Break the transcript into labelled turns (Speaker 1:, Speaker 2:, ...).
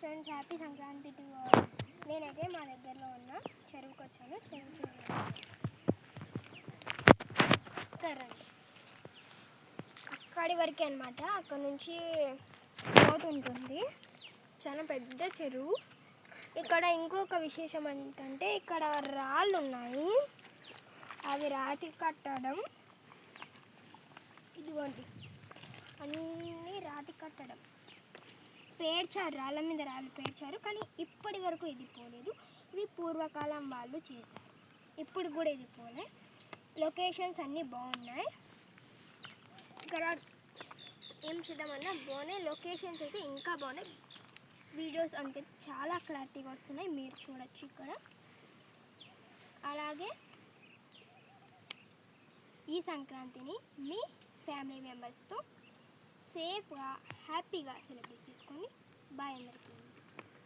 Speaker 1: Friends, happy Sankranti to నేనైతే మా దగ్గరలో ఉన్న చెరువుకి వచ్చాను. చెరువుకి అక్కడి వరకే అనమాట. అక్కడ నుంచి పోతుంటుంది. చాలా పెద్ద చెరువు. ఇక్కడ ఇంకొక విశేషం ఏంటంటే ఇక్కడ రాళ్ళు ఉన్నాయి. అవి రాతి కట్టడం. ఇదిగోండి, అన్నీ రాతి కట్టడం. పేర్చారు, రాళ్ళ మీద రాళ్ళు పేర్చారు, కానీ ఇప్పటి వరకు ఇది పోలేదు. ఇవి పూర్వకాలం వాళ్ళు చేశారు. ఇప్పుడు కూడా ఇది పోలే. లొకేషన్స్ అన్నీ బాగున్నాయి. ఇక్కడ ఏం చేద్దామన్నా బాగున్నాయి. లొకేషన్స్ అయితే ఇంకా బాగున్నాయి. వీడియోస్ అంటే చాలా క్లారిటీగా వస్తున్నాయి, మీరు చూడొచ్చు ఇక్కడ. అలాగే ఈ సంక్రాంతిని మీ ఫ్యామిలీ మెంబర్స్తో సేఫ్గా హ్యాపీగా సెలబ్రేట్ చేసుకోండి. బాయ్ అందరికీ.